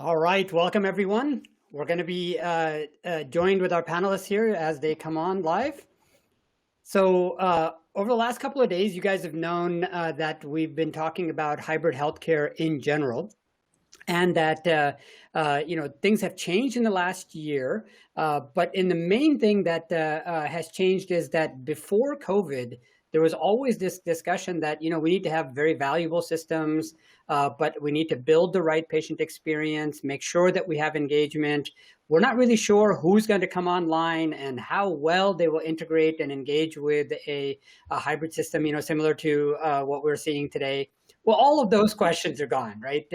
All right, welcome everyone. We're going to be joined with our panelists here as they come on live. So over the last couple of days, you guys have known that we've been talking about hybrid healthcare in general, and that things have changed in the last year. But in the main thing that has changed is that before COVID, there was always this discussion that we need to have very valuable systems, but we need to build the right patient experience, make sure that we have engagement. We're not really sure who's going to come online and how well they will integrate and engage with a hybrid system, similar to what we're seeing today. Well, all of those questions are gone, right?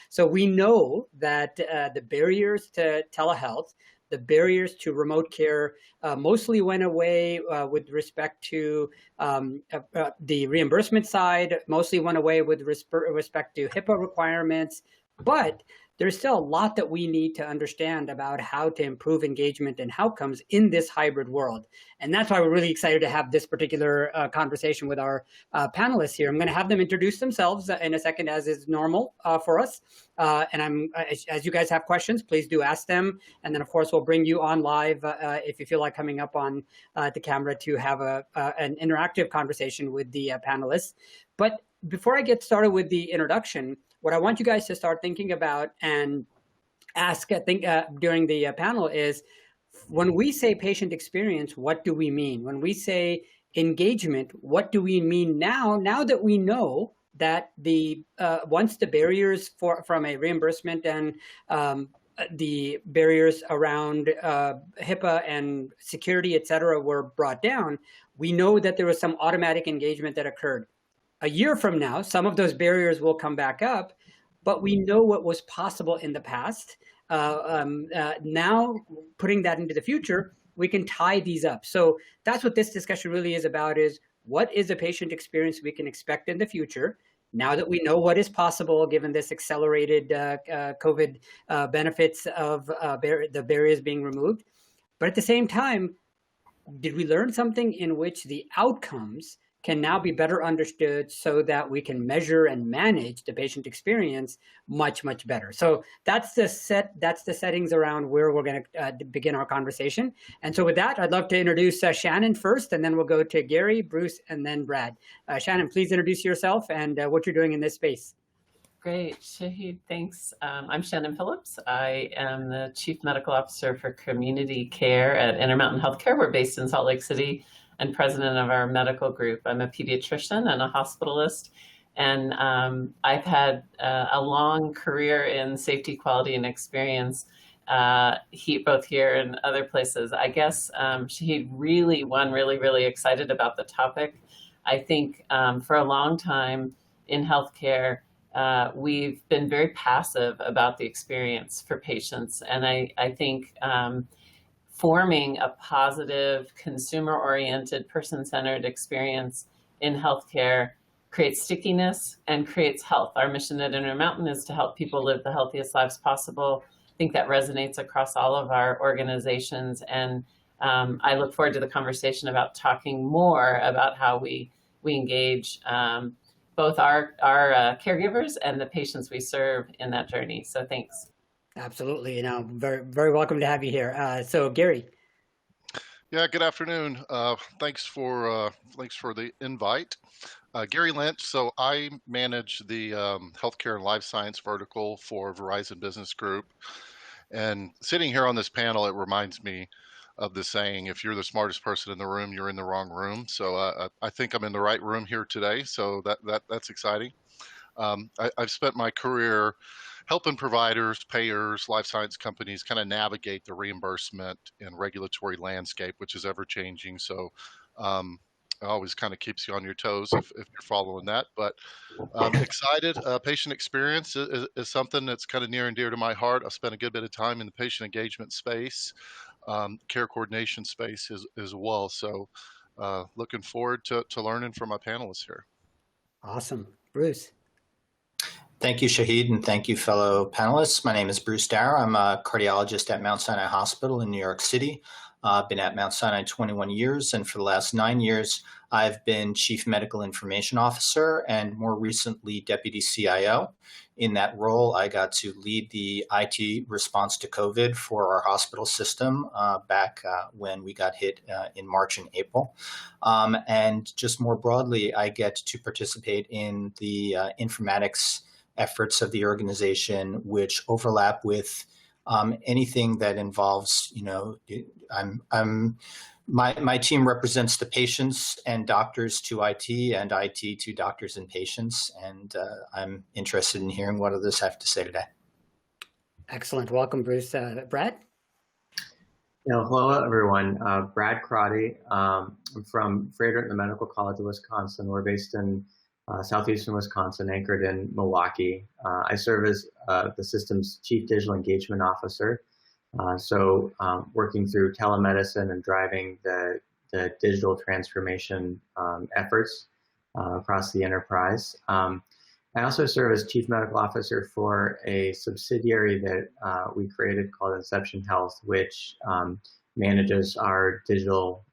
So we know that the barriers to telehealth, the barriers to remote care mostly went away with respect to the reimbursement side, mostly went away with respect to HIPAA requirements, but there's still a lot that we need to understand about how to improve engagement and outcomes in this hybrid world. And that's why we're really excited to have this particular conversation with our panelists here. I'm going to have them introduce themselves in a second, as is normal for us. And as you guys have questions, please do ask them. And then, of course, we'll bring you on live if you feel like coming up on the camera to have an interactive conversation with the panelists. But before I get started with the introduction, what I want you guys to start thinking about and during the panel is, when we say patient experience, what do we mean? When we say engagement, what do we mean now that we know that once the barriers from a reimbursement and the barriers around HIPAA and security, et cetera, were brought down, we know that there was some automatic engagement that occurred. A year from now, some of those barriers will come back up, but we know what was possible in the past. Now, putting that into the future, we can tie these up. So that's what this discussion really is about, is what is a patient experience we can expect in the future, now that we know what is possible given this accelerated COVID benefits of the barriers being removed. But at the same time, did we learn something in which the outcomes can now be better understood so that we can measure and manage the patient experience much, much better? So that's the settings around where we're going to begin our conversation. And so with that, I'd love to introduce Shannon first, and then we'll go to Gary, Bruce, and then Brad. Shannon, please introduce yourself and what you're doing in this space. Great, Shahid, thanks. I'm Shannon Phillips. I am the Chief Medical Officer for Community Care at Intermountain Healthcare. We're based in Salt Lake City, and president of our medical group. I'm a pediatrician and a hospitalist, and I've had a long career in safety, quality, and experience, both here and other places. I guess Shahid, really excited about the topic. I think for a long time in healthcare, we've been very passive about the experience for patients, and I think forming a positive, consumer-oriented, person-centered experience in healthcare creates stickiness and creates health. Our mission at Intermountain is to help people live the healthiest lives possible. I think that resonates across all of our organizations, and I look forward to the conversation about talking more about how we engage both our caregivers and the patients we serve in that journey. So thanks. Absolutely. Very, very welcome to have you here. So Gary. Yeah, good afternoon. Thanks for the invite. Gary Lynch. So I manage the healthcare and life science vertical for Verizon Business Group. And sitting here on this panel, it reminds me of the saying, if you're the smartest person in the room, you're in the wrong room. So I think I'm in the right room here today. So that's exciting. I've spent my career helping providers, payers, life science companies kind of navigate the reimbursement and regulatory landscape, which is ever changing. So it always kind of keeps you on your toes if you're following that. But excited. Patient experience is something that's kind of near and dear to my heart. I've spent a good bit of time in the patient engagement space, care coordination space as well. So looking forward to learning from my panelists here. Awesome. Bruce. Thank you, Shahid, and thank you, fellow panelists. My name is Bruce Darrow. I'm a cardiologist at Mount Sinai Hospital in New York City. I've been at Mount Sinai 21 years, and for the last 9 years, I've been Chief Medical Information Officer and more recently Deputy CIO in that role, I got to lead the IT response to COVID for our hospital system back when we got hit in March and April. And just more broadly, I get to participate in the informatics efforts of the organization, which overlap with anything that involves, my team represents the patients and doctors to IT and IT to doctors and patients. And I'm interested in hearing what others have to say today. Excellent. Welcome, Bruce. Brad? Hello, everyone. Brad Crotty. I'm from Frederick Medical College of Wisconsin. We're based in southeastern Wisconsin, anchored in Milwaukee. I serve as the system's Chief Digital Engagement Officer. Working through telemedicine and driving the digital transformation efforts across the enterprise. I also serve as Chief Medical Officer for a subsidiary that we created called Inception Health, which manages our digital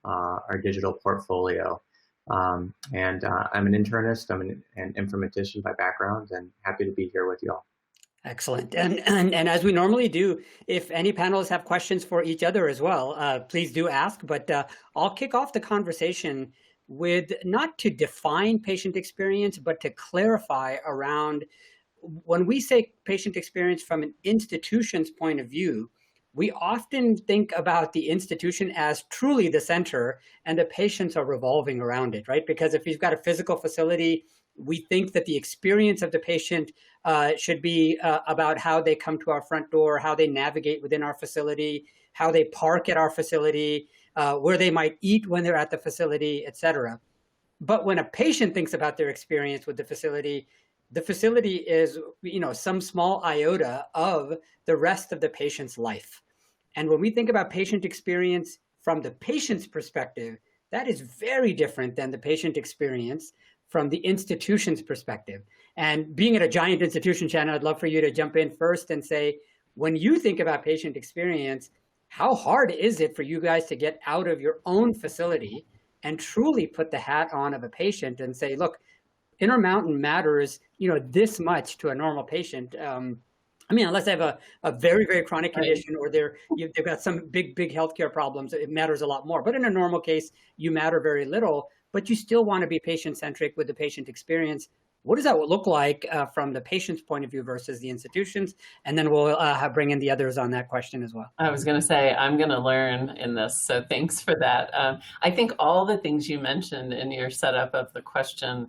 portfolio. I'm an internist. I'm an informatician by background, and happy to be here with you all. Excellent. And as we normally do, if any panelists have questions for each other as well, please do ask. But I'll kick off the conversation with not to define patient experience, but to clarify around when we say patient experience from an institution's point of view, we often think about the institution as truly the center and the patients are revolving around it, right? Because if you've got a physical facility, we think that the experience of the patient should be about how they come to our front door, how they navigate within our facility, how they park at our facility, where they might eat when they're at the facility, et cetera. But when a patient thinks about their experience with the facility is, some small iota of the rest of the patient's life. And when we think about patient experience from the patient's perspective, that is very different than the patient experience from the institution's perspective. And being at a giant institution, Shannon, I'd love for you to jump in first and say, when you think about patient experience, how hard is it for you guys to get out of your own facility and truly put the hat on of a patient and say, look, Intermountain matters, this much to a normal patient. Unless they have a very, very chronic condition or they've got some big healthcare problems, it matters a lot more. But in a normal case, you matter very little, but you still want to be patient-centric with the patient experience. What does that look like from the patient's point of view versus the institutions? And then we'll bring in the others on that question as well. I was going to say, I'm going to learn in this, so thanks for that. I think all the things you mentioned in your setup of the question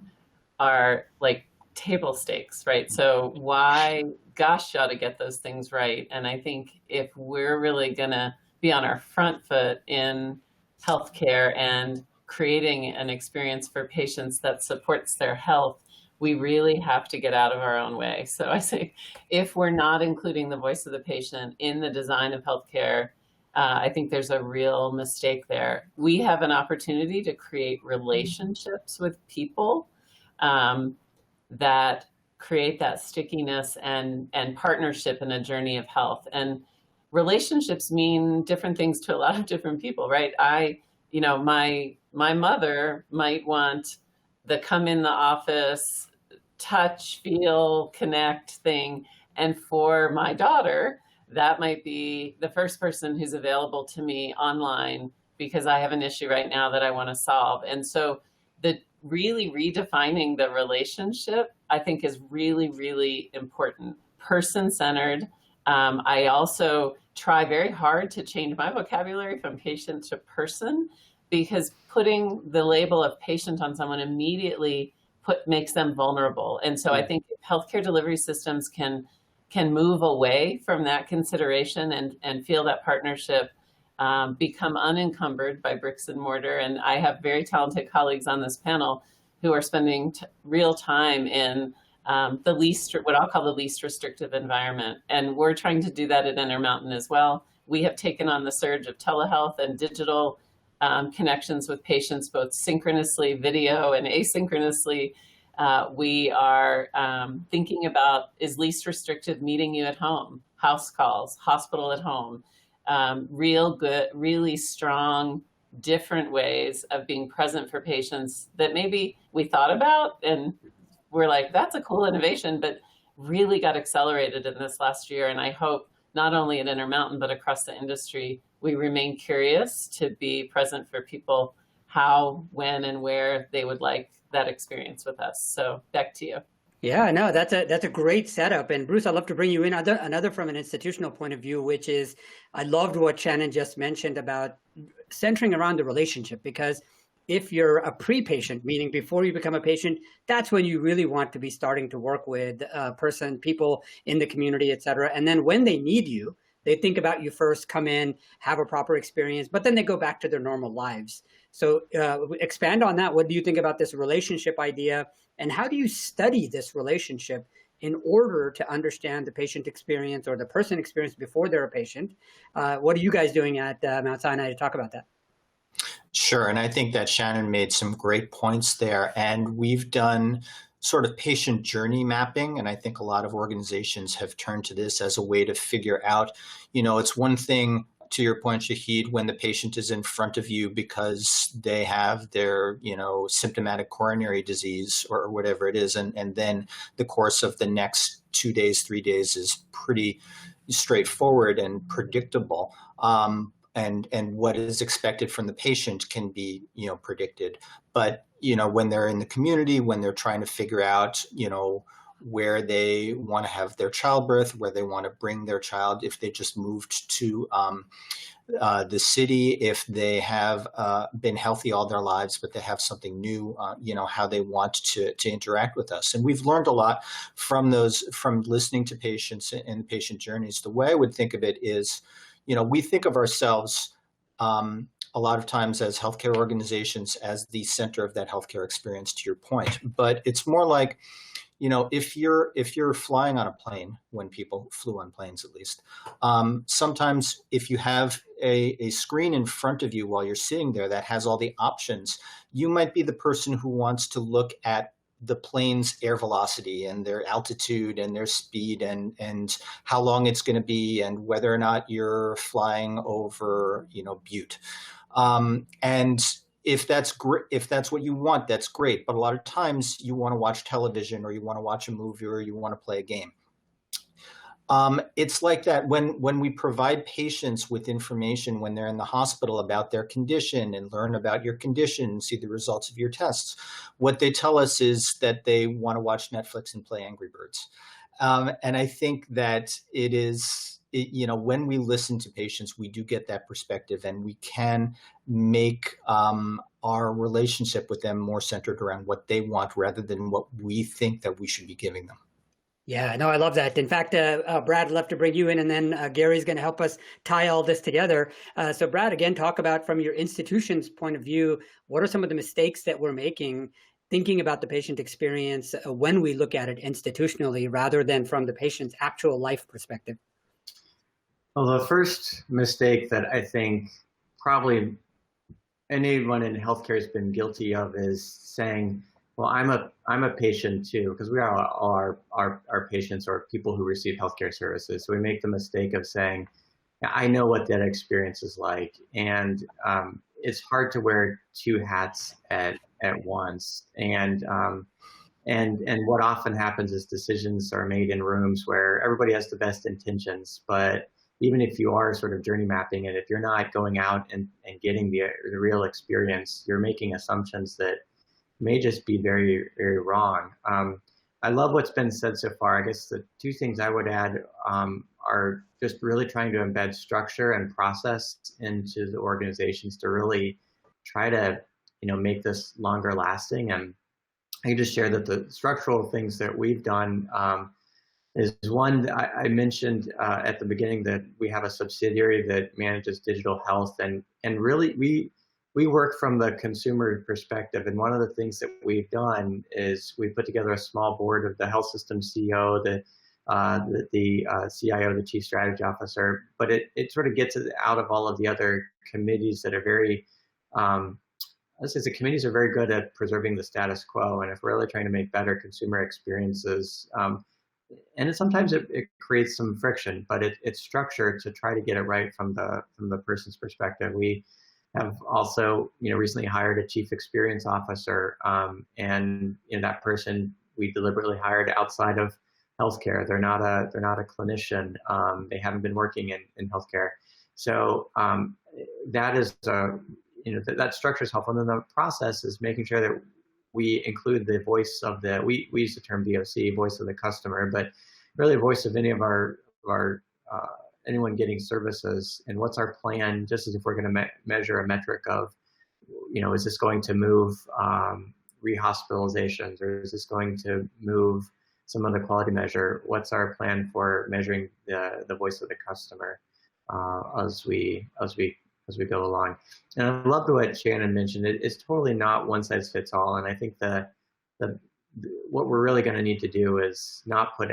are like table stakes, right? So why, gosh, you ought to get those things right. And I think if we're really going to be on our front foot in healthcare and creating an experience for patients that supports their health, we really have to get out of our own way. So I say, if we're not including the voice of the patient in the design of healthcare, I think there's a real mistake there. We have an opportunity to create relationships with people that create that stickiness and partnership in a journey of health. And relationships mean different things to a lot of different people, right? My mother might want the come in the office, touch, feel, connect thing. And for my daughter, that might be the first person who's available to me online because I have an issue right now that I want to solve. And so the really redefining the relationship, I think, is really, really important. Person-centered. I also try very hard to change my vocabulary from patient to person, because putting the label of patient on someone immediately makes them vulnerable. And so I think if healthcare delivery systems can move away from that consideration and feel that partnership, become unencumbered by bricks and mortar. And I have very talented colleagues on this panel who are spending real time in what I'll call the least restrictive environment. And we're trying to do that at Intermountain as well. We have taken on the surge of telehealth and digital connections with patients, both synchronously, video, and asynchronously. We are thinking about, is least restrictive meeting you at home, house calls, hospital at home, really strong, different ways of being present for patients that maybe we thought about and we're like, that's a cool innovation, but really got accelerated in this last year. And I hope not only at Intermountain, but across the industry, we remain curious to be present for people how, when, and where they would like that experience with us. So back to you. Yeah, no, that's a great setup. And Bruce, I'd love to bring you in another from an institutional point of view, which is I loved what Shannon just mentioned about centering around the relationship, because if you're a pre-patient, meaning before you become a patient, that's when you really want to be starting to work with people in the community, et cetera. And then when they need you, they think about you first, come in, have a proper experience, but then they go back to their normal lives. So expand on that. What do you think about this relationship idea? And how do you study this relationship in order to understand the patient experience or the person experience before they're a patient? What are you guys doing at Mount Sinai to talk about that? Sure. And I think that Shannon made some great points there. And we've done sort of patient journey mapping. And I think a lot of organizations have turned to this as a way to figure out, it's one thing, to your point, Shahid, when the patient is in front of you because they have their, symptomatic coronary disease or whatever it is. And then the course of the next 2 days, 3 days is pretty straightforward and predictable. And what is expected from the patient can be, predicted. But, when they're in the community, when they're trying to figure out, where they want to have their childbirth, where they want to bring their child, if they just moved to the city, if they have been healthy all their lives, but they have something new, how they want to interact with us. And we've learned a lot from listening to patients and patient journeys. The way I would think of it is, we think of ourselves a lot of times as healthcare organizations as the center of that healthcare experience, to your point. But it's more like, if you're flying on a plane, when people flew on planes at least, sometimes if you have a screen in front of you while you're sitting there that has all the options, you might be the person who wants to look at the plane's air velocity and their altitude and their speed and how long it's going to be and whether or not you're flying over, Butte. And if that's great, if that's what you want, that's great. But a lot of times you want to watch television or you want to watch a movie or you want to play a game. It's like that when we provide patients with information when they're in the hospital about their condition and learn about your condition and see the results of your tests. What they tell us is that they want to watch Netflix and play Angry Birds. And I think that when we listen to patients, we do get that perspective and we can make our relationship with them more centered around what they want rather than what we think that we should be giving them. Yeah, no, I love that. In fact, Brad, I'd love to bring you in, and then Gary's going to help us tie all this together. So Brad, again, talk about from your institution's point of view, what are some of the mistakes that we're making thinking about the patient experience when we look at it institutionally rather than from the patient's actual life perspective? Well, the first mistake that I think probably anyone in healthcare has been guilty of is saying, well, I'm a patient too, because we are all our patients or people who receive healthcare services. So we make the mistake of saying, I know what that experience is like. And it's hard to wear two hats at once. And what often happens is decisions are made in rooms where everybody has the best intentions, but even if you are sort of journey mapping it, if you're not going out and getting the real experience, you're making assumptions that may just be very, very wrong. I love what's been said so far. I guess the two things I would add are just really trying to embed structure and process into the organizations to really try to, make this longer lasting. And I can just share that the structural things that we've done is one, I mentioned at the beginning that we have a subsidiary that manages digital health, and really we work from the consumer perspective. And one of the things that we've done is we put together a small board of the health system CEO, the CIO, the chief strategy officer, but it sort of gets it out of all of the other committees that are very, let's say the committees are very good at preserving the status quo. And if we're really trying to make better consumer experiences, and sometimes it creates some friction, but it's structured to try to get it right from the person's perspective. We have also, recently hired a chief experience officer, and that person we deliberately hired outside of healthcare. They're not a clinician. They haven't been working in healthcare. So that is that structure is helpful. And then the process is making sure that we include the voice of we use the term VOC, voice of the customer, but really voice of any of our anyone getting services, and what's our plan, just as if we're going to measure a metric of, is this going to move rehospitalizations, or is this going to move some other quality measure? What's our plan for measuring the voice of the customer as we go along? And I love what Shannon mentioned. It's totally not one size fits all, and I think what we're really going to need to do is not put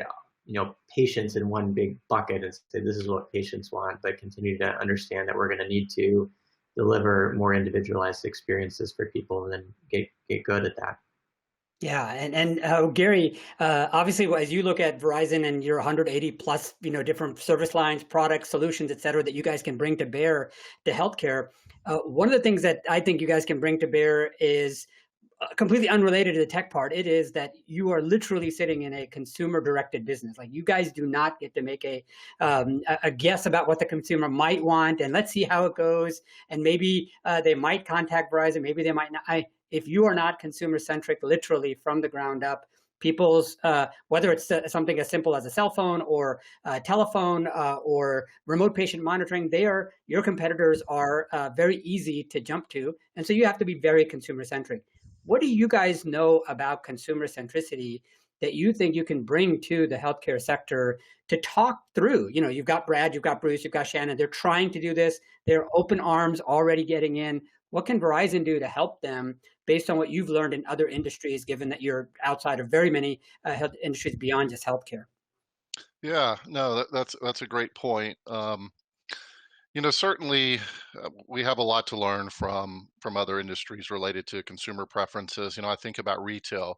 patients in one big bucket and say this is what patients want, but continue to understand that we're going to need to deliver more individualized experiences for people, and then get good at that. Yeah, and Gary, obviously, as you look at Verizon and your 180 plus, different service lines, products, solutions, et cetera, that you guys can bring to bear to healthcare, one of the things that I think you guys can bring to bear is completely unrelated to the tech part. It is that you are literally sitting in a consumer-directed business. Like, you guys do not get to make a guess about what the consumer might want, and let's see how it goes. And maybe they might contact Verizon, maybe they might not. If you are not consumer-centric, literally from the ground up, people's, whether it's something as simple as a cell phone or telephone or remote patient monitoring, your competitors are very easy to jump to. And so you have to be very consumer-centric. What do you guys know about consumer centricity that you think you can bring to the healthcare sector to talk through? You've got Brad, you've got Bruce, you've got Shannon. They're trying to do this. They're open arms already getting in. What can Verizon do to help them based on what you've learned in other industries, given that you're outside of very many health industries beyond just healthcare? Yeah, no, that's a great point. Certainly we have a lot to learn from other industries related to consumer preferences. I think about retail.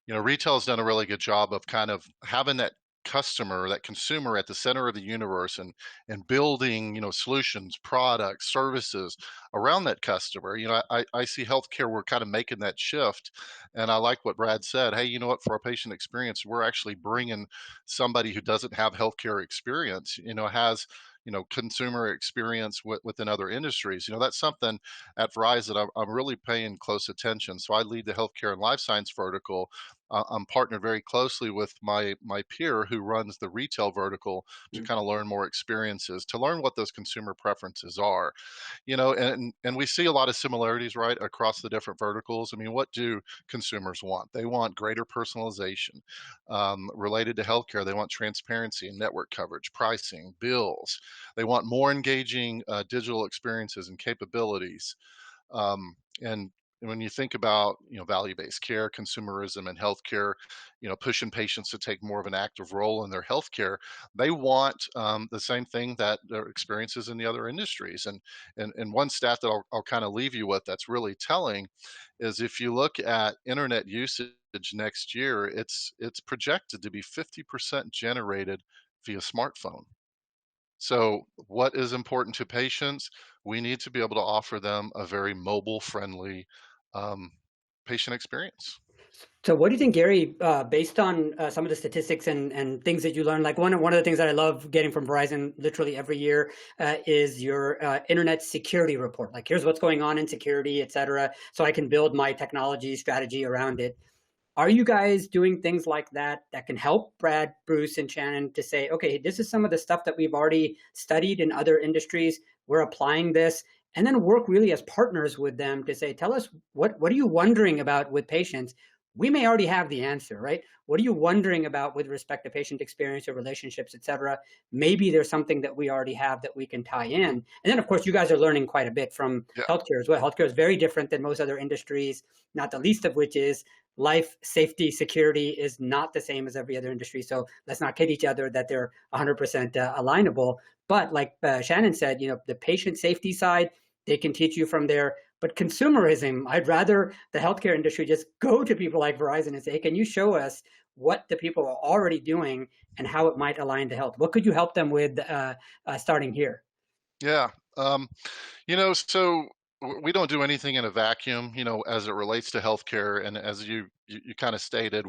Retail has done a really good job of kind of having that consumer at the center of the universe, and building, solutions, products, services around that customer. I see healthcare, we're kind of making that shift. And I like what Brad said. Hey, you know what, for our patient experience, we're actually bringing somebody who doesn't have healthcare experience, has consumer experience within other industries. That's something at Verizon I'm really paying close attention. So I lead the healthcare and life science vertical. I'm partnered very closely with my peer who runs the retail vertical to kind of learn more experiences, to learn what those consumer preferences are. And we see a lot of similarities right across the different verticals. I mean, what do consumers want? They want greater personalization. Related to healthcare, they want transparency and network coverage, pricing, bills. They want more engaging digital experiences and capabilities. And when you think about value-based care, consumerism, and healthcare, pushing patients to take more of an active role in their healthcare, they want the same thing that their experiences in the other industries. And one stat that I'll kind of leave you with that's really telling is, if you look at internet usage next year, it's projected to be 50% generated via smartphone. So what is important to patients? We need to be able to offer them a very mobile-friendly patient experience. So what do you think, Gary, based on some of the statistics and things that you learned, like one of the things that I love getting from Verizon literally every year is your internet security report. Like, here's what's going on in security, et cetera, so I can build my technology strategy around it. Are you guys doing things like that can help Brad, Bruce, and Shannon to say, okay, this is some of the stuff that we've already studied in other industries, we're applying this, and then work really as partners with them to say, tell us, what are you wondering about with patients? We may already have the answer, right? What are you wondering about with respect to patient experience or relationships, et cetera? Maybe there's something that we already have that we can tie in. And then, of course, you guys are learning quite a bit from healthcare as well. Healthcare is very different than most other industries, not the least of which is life, safety, security is not the same as every other industry. So let's not kid each other that they're 100% alignable. But like Shannon said, the patient safety side, they can teach you from there. But consumerism, I'd rather the healthcare industry just go to people like Verizon and say, hey, can you show us what the people are already doing and how it might align to health? What could you help them with starting here? Yeah. So we don't do anything in a vacuum, as it relates to healthcare. And as you kind of stated,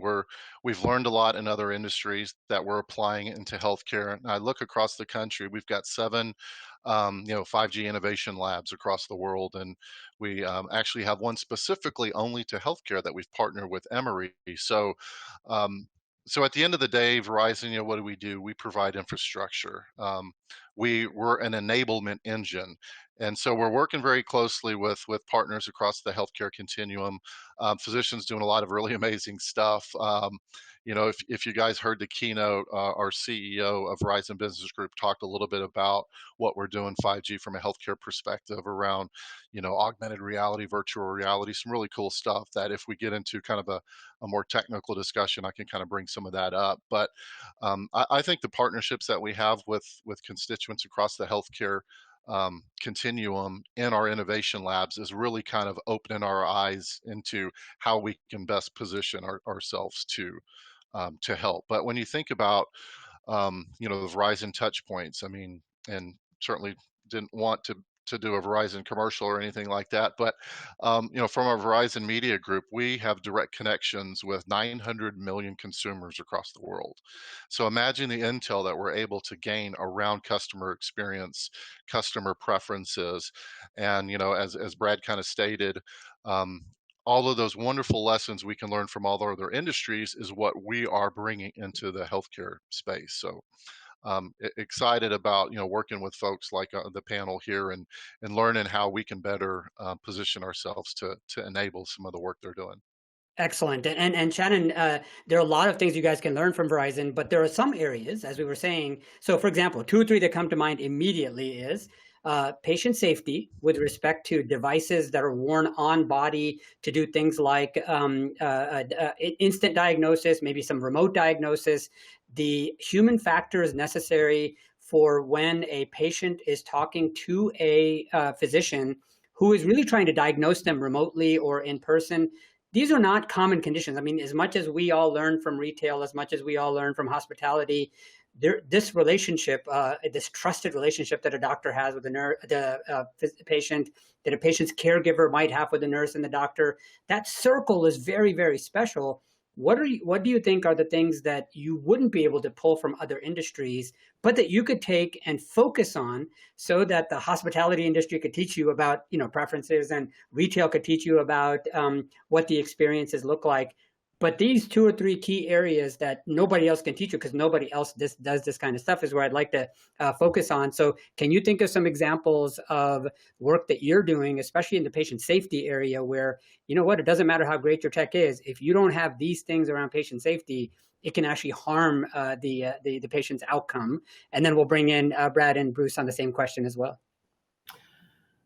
we've learned a lot in other industries that we're applying into healthcare. And I look across the country, we've got 7, 5G innovation labs across the world, and we actually have one specifically only to healthcare that we've partnered with Emory. Um, so at the end of the day, Verizon, what do? We provide infrastructure. We're an enablement engine. And so we're working very closely with partners across the healthcare continuum. Physicians doing a lot of really amazing stuff. If you guys heard the keynote, our CEO of Verizon Business Group talked a little bit about what we're doing 5G from a healthcare perspective around, augmented reality, virtual reality, some really cool stuff that if we get into kind of a more technical discussion, I can kind of bring some of that up. But I think the partnerships that we have with constituents across the healthcare continuum in our innovation labs is really kind of opening our eyes into how we can best position ourselves to help. But when you think about the Verizon touch points, I mean, and certainly didn't want to do a Verizon commercial or anything like that, but from our Verizon Media Group, we have direct connections with 900 million consumers across the world. So imagine the intel that we're able to gain around customer experience, customer preferences, and as Brad kind of stated, all of those wonderful lessons we can learn from all the other industries is what we are bringing into the healthcare space. So excited about working with folks like the panel here and learning how we can better position ourselves to enable some of the work they're doing. Excellent. And Shannon, there are a lot of things you guys can learn from Verizon, but there are some areas, as we were saying. So for example, 2 or 3 that come to mind immediately is patient safety with respect to devices that are worn on body to do things like instant diagnosis, maybe some remote diagnosis, the human factors necessary for when a patient is talking to a physician who is really trying to diagnose them remotely or in person. These are not common conditions. I mean, as much as we all learn from retail, as much as we all learn from hospitality, this relationship, this trusted relationship that a doctor has with the patient, that a patient's caregiver might have with the nurse and the doctor, that circle is very, very special. What do you think are the things that you wouldn't be able to pull from other industries, but that you could take and focus on so that the hospitality industry could teach you about, preferences, and retail could teach you about what the experiences look like? But these 2 or 3 key areas that nobody else can teach you because nobody else does this kind of stuff is where I'd like to focus on. So can you think of some examples of work that you're doing, especially in the patient safety area, where, it doesn't matter how great your tech is, if you don't have these things around patient safety, it can actually harm the patient's outcome. And then we'll bring in Brad and Bruce on the same question as well.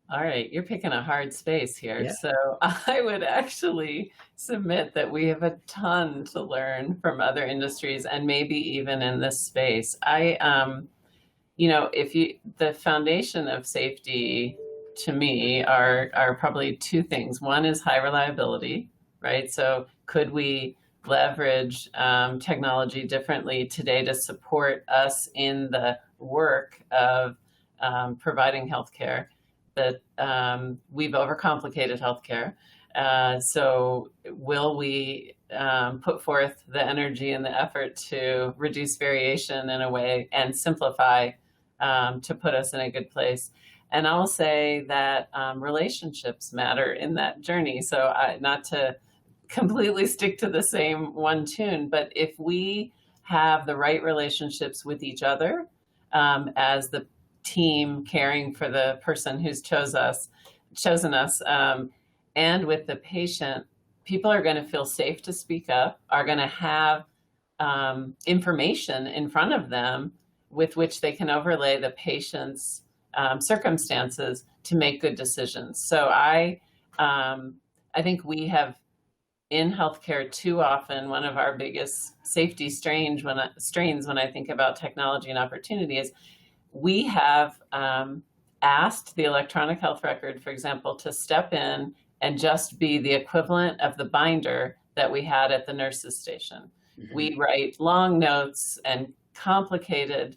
All right, you're picking a hard space here. Yeah. So I would actually submit that we have a ton to learn from other industries and maybe even in this space. The foundation of safety to me are probably 2 things. One is high reliability, right? So could we leverage technology differently today to support us in the work of providing healthcare? That we've overcomplicated healthcare. So will we put forth the energy and the effort to reduce variation in a way and simplify to put us in a good place? And I'll say that relationships matter in that journey. So not to completely stick to the same one tune, but if we have the right relationships with each other as the team caring for the person who's chosen us, and with the patient, people are going to feel safe to speak up, are going to have information in front of them with which they can overlay the patient's circumstances to make good decisions. So I think we have in healthcare too often, one of our biggest safety strains when I think about technology and opportunity is we have asked the electronic health record, for example, to step in and just be the equivalent of the binder that we had at the nurse's station. Mm-hmm. We write long notes and complicated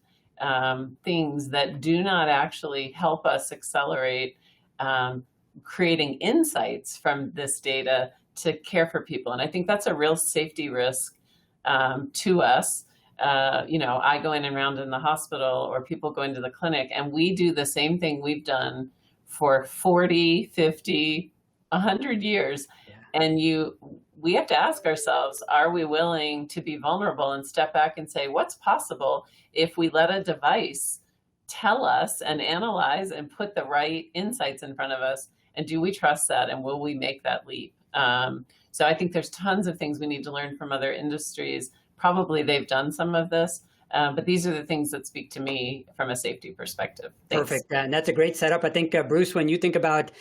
things that do not actually help us accelerate creating insights from this data to care for people. And I think that's a real safety risk to us. I go in and round in the hospital, or people go into the clinic, and we do the same thing we've done for 40, 50, 100 years. Yeah. And we have to ask ourselves, are we willing to be vulnerable and step back and say, what's possible if we let a device tell us and analyze and put the right insights in front of us? And do we trust that? And will we make that leap? So I think there's tons of things we need to learn from other industries. Probably they've done some of this, but these are the things that speak to me from a safety perspective. Thanks. Perfect. And that's a great setup. I think, Bruce, when you think about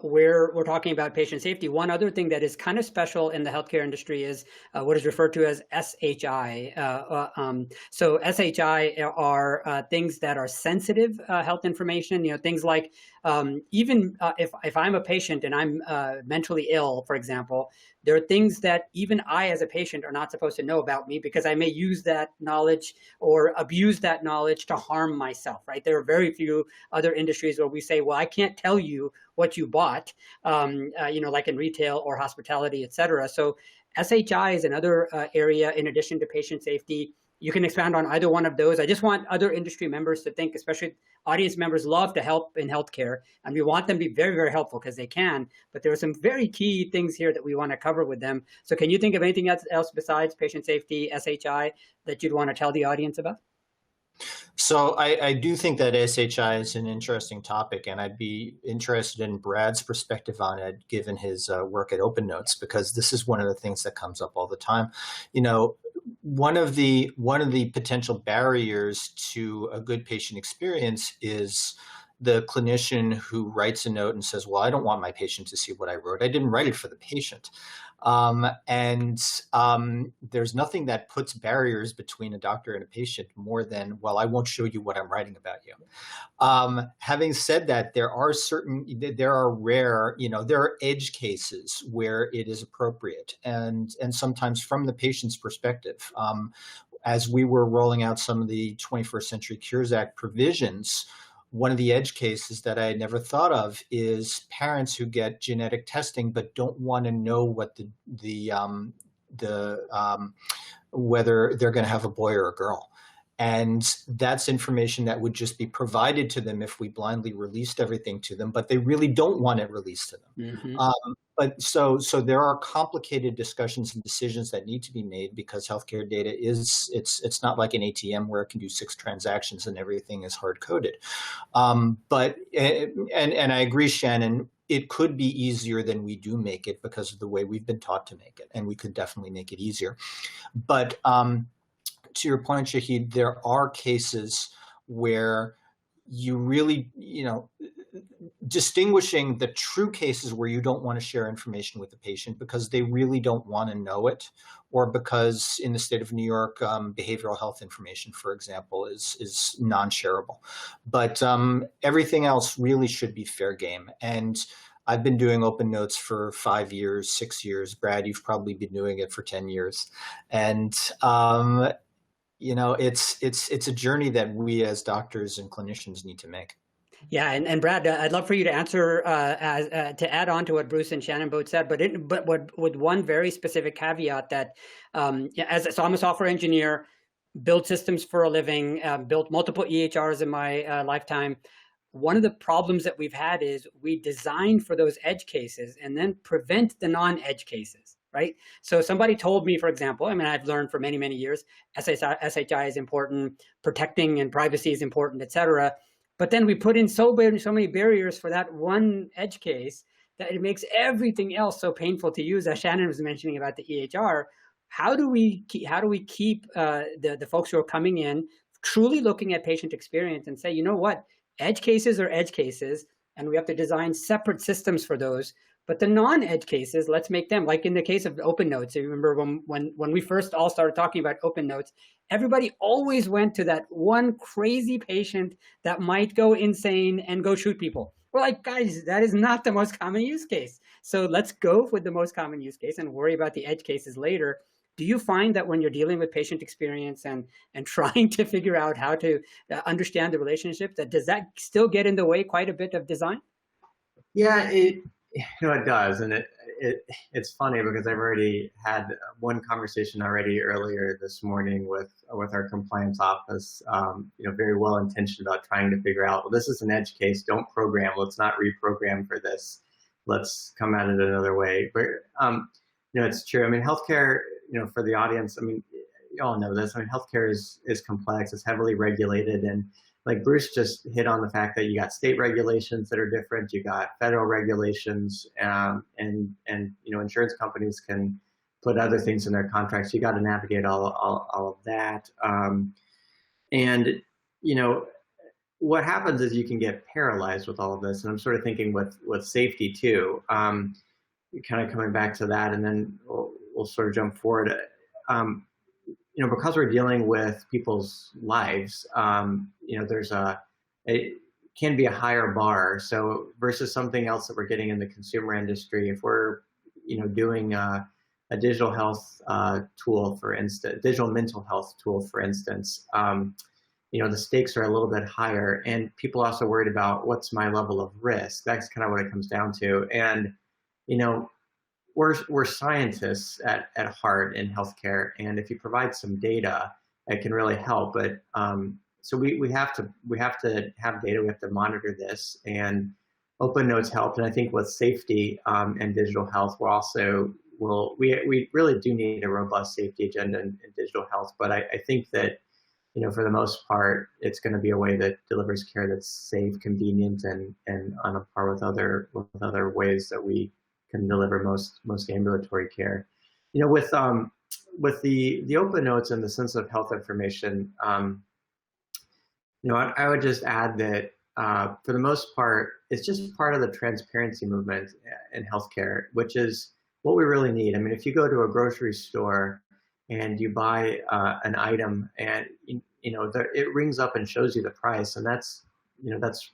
where we're talking about patient safety, one other thing that is kind of special in the healthcare industry is what is referred to as SHI. So SHI are things that are sensitive health information, things like even if I'm a patient and I'm mentally ill, for example, there are things that even I as a patient are not supposed to know about me, because I may use that knowledge or abuse that knowledge to harm myself, right? There are very few other industries where we say, well, I can't tell you what you bought, like in retail or hospitality, et cetera. So SHI is another area in addition to patient safety. You can expand on either one of those. I just want other industry members to think, especially audience members love to help in healthcare, and we want them to be very, very helpful because they can, but there are some very key things here that we want to cover with them. So can you think of anything else besides patient safety, SHI, that you'd want to tell the audience about? So I do think that SHI is an interesting topic, and I'd be interested in Brad's perspective on it, given his work at Open Notes, because this is one of the things that comes up all the time. One of the potential barriers to a good patient experience is the clinician who writes a note and says, well, I don't want my patient to see what I wrote. I didn't write it for the patient. There's nothing that puts barriers between a doctor and a patient more than, well, I won't show you what I'm writing about you. Having said that, there are edge cases where it is appropriate, and sometimes from the patient's perspective. As we were rolling out some of the 21st Century Cures Act provisions, one of the edge cases that I had never thought of is parents who get genetic testing but don't want to know what whether they're going to have a boy or a girl. And that's information that would just be provided to them if we blindly released everything to them, but they really don't want it released to them. Mm-hmm. But so there are complicated discussions and decisions that need to be made, because healthcare data it's not like an ATM where it can do 6 transactions and everything is hard coded. But I agree, Shannon, it could be easier than we do make it because of the way we've been taught to make it, and we could definitely make it easier. But to your point, Shahid, there are cases where you really, distinguishing the true cases where you don't want to share information with the patient because they really don't want to know it, or because in the state of New York, behavioral health information, for example, is non-shareable. But everything else really should be fair game. And I've been doing Open Notes for 5 years, 6 years. Brad, you've probably been doing it for 10 years. And it's a journey that we as doctors and clinicians need to make. Yeah, and Brad, I'd love for you to answer to add on to what Bruce and Shannon both said, but with one very specific caveat that so I'm a software engineer, build systems for a living, built multiple EHRs in my lifetime. One of the problems that we've had is we design for those edge cases and then prevent the non-edge cases. Right. So somebody told me, for example, I've learned for many, many years, SHI is important, protecting and privacy is important, et cetera. But then we put in so many barriers for that one edge case that it makes everything else so painful to use. As Shannon was mentioning about the EHR, how do we keep the folks who are coming in truly looking at patient experience and say, you know what, edge cases are edge cases, and we have to design separate systems for those. But the non-edge cases, let's make them, like in the case of Open Notes. You remember when we first all started talking about Open Notes, everybody always went to that one crazy patient that might go insane and go shoot people. We're like, guys, that is not the most common use case. So let's go with the most common use case and worry about the edge cases later. Do you find that when you're dealing with patient experience and trying to figure out how to understand the relationship, does that still get in the way quite a bit of design? Yeah, it does, and it's funny because I've already had one conversation already earlier this morning with our compliance office. Very well intentioned about trying to figure out, well, this is an edge case. Don't program. Let's not reprogram for this. Let's come at it another way. But it's true. I mean, healthcare. For the audience, I mean, you all know this. I mean, healthcare is complex. It's heavily regulated, and like Bruce just hit on the fact that you got state regulations that are different, you got federal regulations, and insurance companies can put other things in their contracts. You got to navigate all of that, and what happens is you can get paralyzed with all of this. And I'm sort of thinking with safety too. Kind of coming back to that, and then we'll sort of jump forward. Because we're dealing with people's lives, it can be a higher bar. So versus something else that we're getting in the consumer industry, if we're, doing a digital health tool, for instance, digital mental health tool, for instance, the stakes are a little bit higher, and people are also worried about what's my level of risk. That's kind of what it comes down to. And, we're scientists at heart in healthcare, and if you provide some data, it can really help. But so we have to have data. We have to monitor this, and open notes help. And I think with safety and digital health, we really do need a robust safety agenda in digital health. But I think that for the most part, it's going to be a way that delivers care that's safe, convenient, and on a par with other ways that we can deliver most ambulatory care. With the open notes and the sense of health information, I would just add that for the most part, it's just part of the transparency movement in healthcare, which is what we really need. I mean, if you go to a grocery store and you buy an item, and it rings up and shows you the price, and that's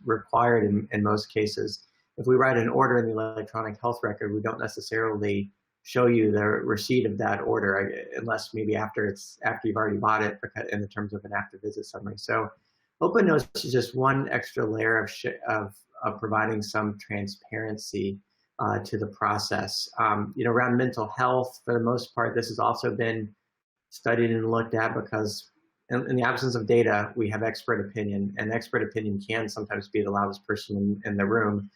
required in most cases. If we write an order in the electronic health record, we don't necessarily show you the receipt of that order, unless maybe after you've already bought it, in the terms of an after visit summary. So open notes is just one extra layer of providing some transparency to the process. Around mental health, for the most part, this has also been studied and looked at because in the absence of data, we have expert opinion, and expert opinion can sometimes be the loudest person in the room.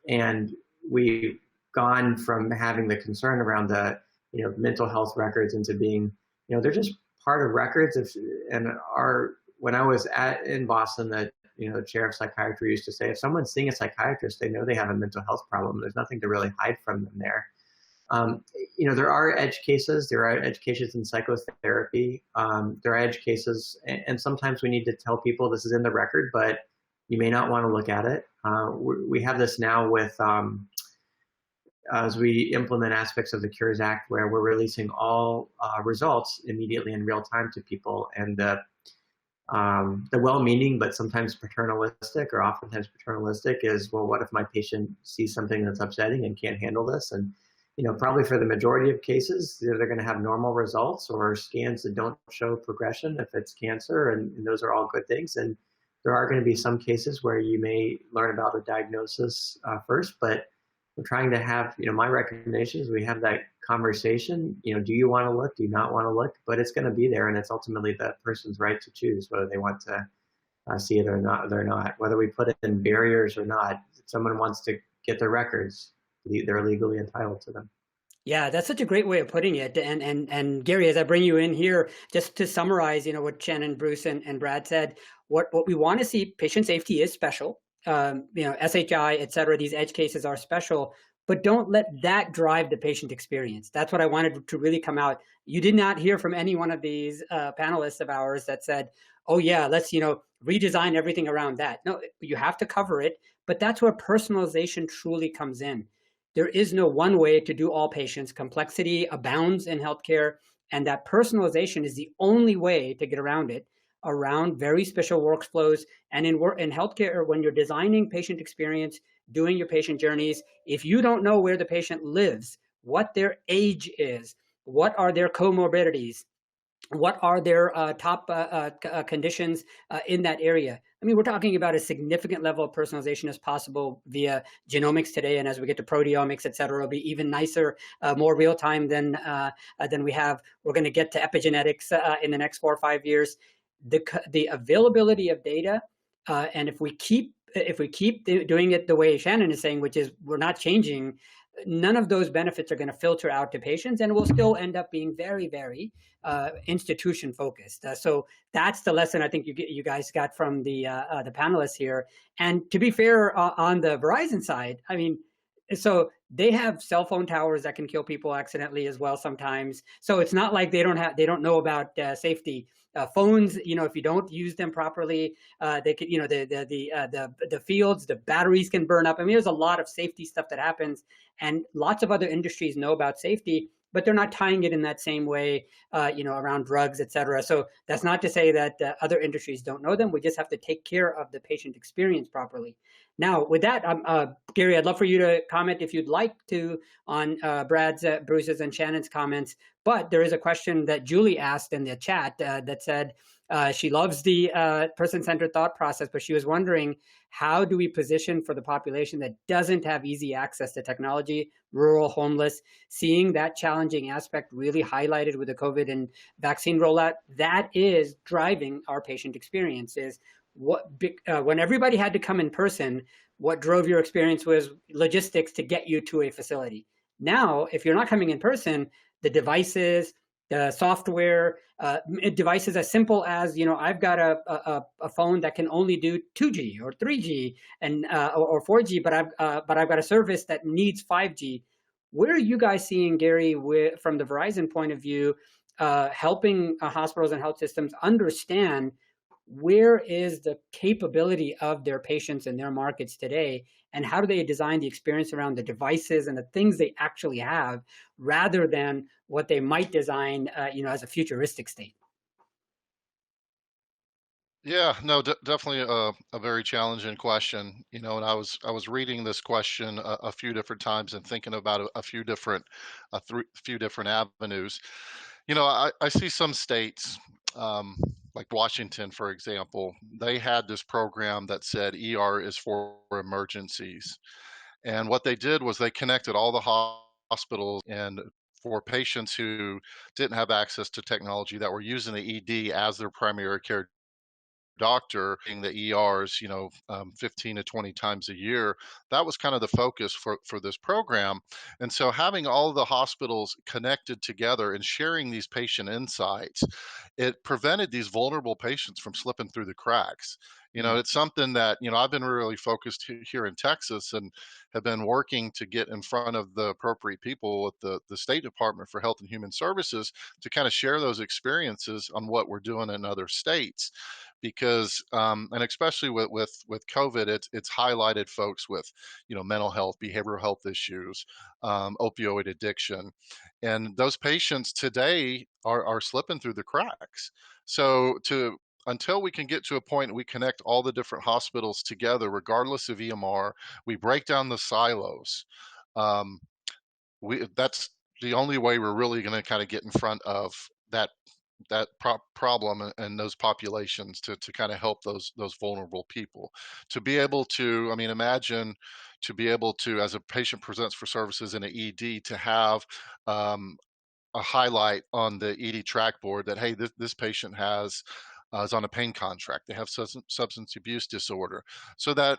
And we've gone from having the concern around the mental health records into being, they're just part of records. When I was in Boston, the chair of psychiatry used to say, if someone's seeing a psychiatrist, they know they have a mental health problem. There's nothing to really hide from them there. There are edge cases. There are edge cases in psychotherapy. There are edge cases, and sometimes we need to tell people this is in the record, but you may not want to look at it. We have this now with, as we implement aspects of the Cures Act, where we're releasing all results immediately in real time to people. And the well-meaning, but sometimes paternalistic, or oftentimes paternalistic, is, well, what if my patient sees something that's upsetting and can't handle this? And probably for the majority of cases, they're going to have normal results or scans that don't show progression if it's cancer, and those are all good things. And there are going to be some cases where you may learn about a diagnosis first, but we're trying to have, my recommendation is we have that conversation. Do you want to look? Do you not want to look? But it's going to be there, and it's ultimately the person's right to choose whether they want to see it or not. Whether we put it in barriers or not, if someone wants to get their records, they're legally entitled to them. Yeah, that's such a great way of putting it. And Gary, as I bring you in here, just to summarize, what Shannon, Bruce, and Brad said, what we want to see, patient safety is special. SHI, et cetera, these edge cases are special, but don't let that drive the patient experience. That's what I wanted to really come out. You did not hear from any one of these panelists of ours that said, oh yeah, let's, redesign everything around that. No, you have to cover it, but that's where personalization truly comes in. There is no one way to do all patients. Complexity abounds in healthcare, and that personalization is the only way to get around it, around very special workflows. And in healthcare, when you're designing patient experience, doing your patient journeys, if you don't know where the patient lives, what their age is, what are their comorbidities, what are their top conditions in that area, I mean, we're talking about a significant level of personalization as possible via genomics today. And as we get to proteomics, et cetera, it'll be even nicer, more real time than we have. We're going to get to epigenetics in the next 4 or 5 years. The availability of data, and if we keep doing it the way Shannon is saying, which is we're not changing, none of those benefits are going to filter out to patients, and we'll still end up being very, very institution focused. So that's the lesson I think you guys got from the panelists here. And to be fair, on the Verizon side, I mean, so they have cell phone towers that can kill people accidentally as well sometimes. So it's not like they don't know about safety. Phones, if you don't use them properly, they could, the fields, the batteries can burn up. I mean, there's a lot of safety stuff that happens, and lots of other industries know about safety, but they're not tying it in that same way, around drugs, et cetera. So that's not to say that other industries don't know them. We just have to take care of the patient experience properly. Now, with that, Gary, I'd love for you to comment if you'd like to on Brad's, Bruce's, and Shannon's comments. But there is a question that Julie asked in the chat that said she loves the person-centered thought process, but she was wondering, how do we position for the population that doesn't have easy access to technology, rural, homeless, seeing that challenging aspect really highlighted with the COVID and vaccine rollout? That is driving our patient experiences. When everybody had to come in person, what drove your experience was logistics to get you to a facility. Now, if you're not coming in person, the devices, the software, devices as simple as, I've got a phone that can only do 2G or 3G and or 4G, but I've got a service that needs 5G. Where are you guys seeing, Gary, from the Verizon point of view, helping hospitals and health systems understand where is the capability of their patients in their markets today, and how do they design the experience around the devices and the things they actually have, rather than what they might design, as a futuristic state? Yeah, no, definitely a very challenging question. And I was reading this question a few different times and thinking about a few different avenues. I see some states, like Washington, for example, they had this program that said ER is for emergencies. And what they did was they connected all the hospitals, and for patients who didn't have access to technology, that were using the ED as their primary care doctor in the ERs, 15 to 20 times a year. That was kind of the focus for this program. And so having all the hospitals connected together and sharing these patient insights, it prevented these vulnerable patients from slipping through the cracks. It's something that, I've been really focused here in Texas, and have been working to get in front of the appropriate people with the State Department for Health and Human Services to kind of share those experiences on what we're doing in other states. Because and especially with COVID, it's highlighted folks with mental health, behavioral health issues, opioid addiction, and those patients today are slipping through the cracks. So until we can get to a point we connect all the different hospitals together, regardless of EMR, we break down the silos. That's the only way we're really going to kind of get in front of that problem and those populations to kind of help those vulnerable people to be able to, imagine to be able to, as a patient presents for services in an ED, to have a highlight on the ED track board that, hey, this patient is on a pain contract, they have substance abuse disorder, so that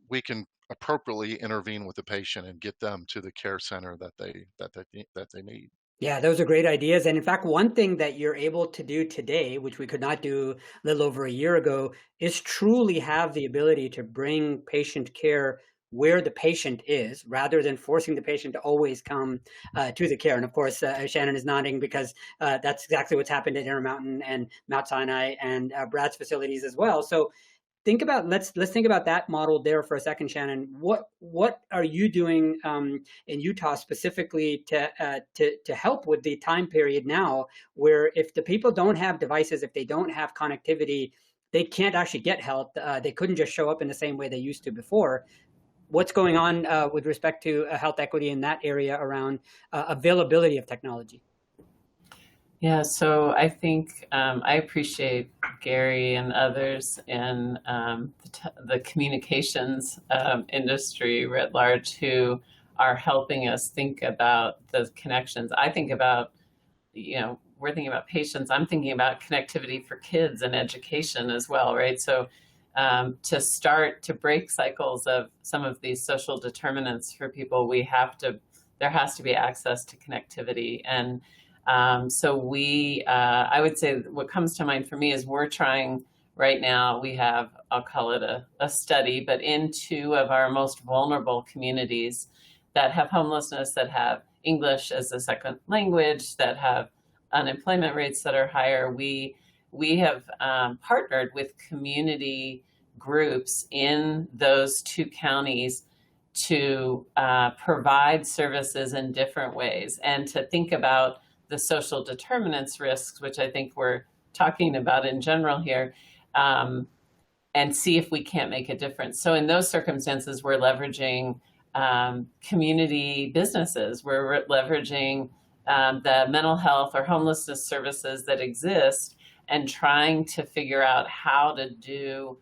we can appropriately intervene with the patient and get them to the care center that they need. Yeah, those are great ideas. And in fact, one thing that you're able to do today, which we could not do a little over a year ago, is truly have the ability to bring patient care where the patient is, rather than forcing the patient to always come to the care. And of course, Shannon is nodding because that's exactly what's happened at Intermountain and Mount Sinai and Brad's facilities as well. So let's think about that model there for a second, Shannon. What are you doing in Utah specifically to help with the time period now, where if the people don't have devices, if they don't have connectivity, they can't actually get help. They couldn't just show up in the same way they used to before. What's going on with respect to health equity in that area around availability of technology? Yeah, so I think I appreciate Gary and others in the communications industry writ large who are helping us think about the connections. I think about, we're thinking about patients. I'm thinking about connectivity for kids and education as well, right? So to start to break cycles of some of these social determinants for people, there has to be access to connectivity. And so I would say what comes to mind for me is we're trying right now, we have, I'll call it a study, but in 2 of our most vulnerable communities that have homelessness, that have English as a second language, that have unemployment rates that are higher, we have partnered with community groups in those 2 counties to provide services in different ways and to think about the social determinants risks, which I think we're talking about in general here, and see if we can't make a difference. So in those circumstances, we're leveraging community businesses. We're leveraging the mental health or homelessness services that exist and trying to figure out how to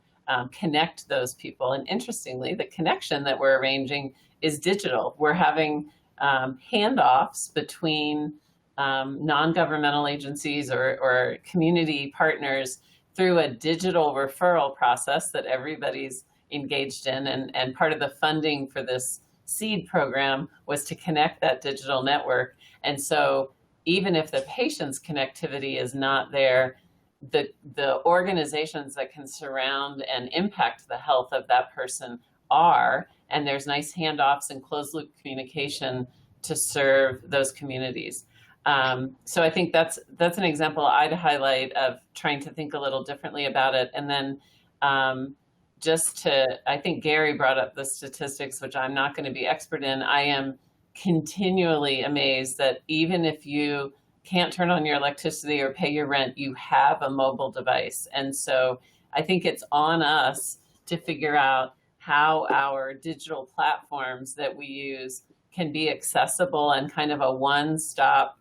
connect those people. And interestingly, the connection that we're arranging is digital. We're having handoffs between non-governmental agencies or community partners through a digital referral process that everybody's engaged in. And part of the funding for this seed program was to connect that digital network. And so even if the patient's connectivity is not there, the organizations that can surround and impact the health of that person are, and there's nice handoffs and closed loop communication to serve those communities. So I think that's an example I'd highlight of trying to think a little differently about it. And then I think Gary brought up the statistics, which I'm not going to be expert in. I am continually amazed that even if you can't turn on your electricity or pay your rent, you have a mobile device. And so I think it's on us to figure out how our digital platforms that we use can be accessible and kind of a one-stop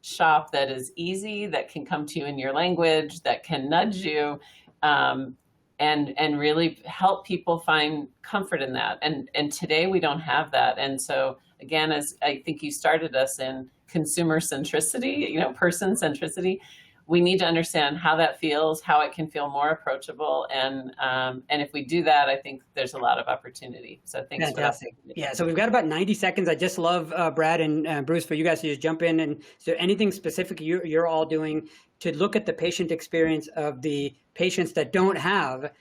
shop that is easy, that can come to you in your language, that can nudge you, and really help people find comfort in that. And today we don't have that. And so again, as I think you started us in consumer centricity, person centricity, we need to understand how that feels, how it can feel more approachable. And if we do that, I think there's a lot of opportunity. So thanks. Fantastic. Yeah, so we've got about 90 seconds. I just love, Brad and Bruce, for you guys to just jump in. And so anything specific you're all doing to look at the patient experience of the patients that don't have,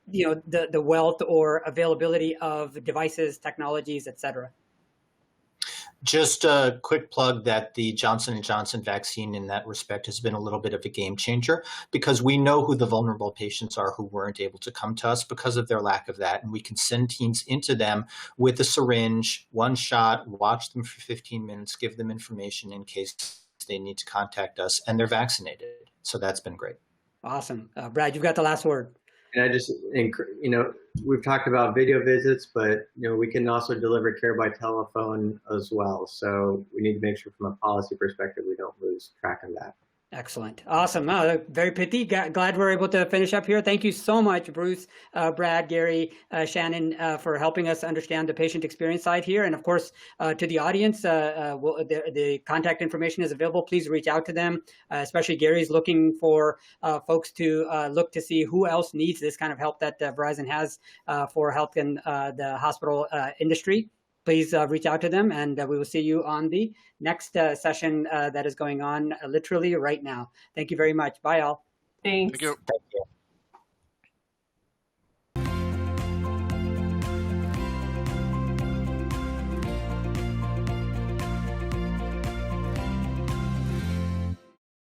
the wealth or availability of devices, technologies, et cetera. Just a quick plug that the Johnson & Johnson vaccine in that respect has been a little bit of a game changer, because we know who the vulnerable patients are who weren't able to come to us because of their lack of that. And we can send teams into them with a syringe, one shot, watch them for 15 minutes, give them information in case they need to contact us, and they're vaccinated. So that's been great. Awesome. Brad, you've got the last word. And I just, we've talked about video visits, but, we can also deliver care by telephone as well. So we need to make sure from a policy perspective, we don't lose track of that. Excellent. Awesome. Very pithy. Glad we're able to finish up here. Thank you so much, Bruce, Brad, Gary, Shannon, for helping us understand the patient experience side here. And of course, to the audience, the contact information is available. Please reach out to them, especially Gary's looking for folks to look to see who else needs this kind of help that Verizon has for help in the hospital industry. Please reach out to them, and we will see you on the next session that is going on literally right now. Thank you very much. Bye, all. Thanks. Thank you.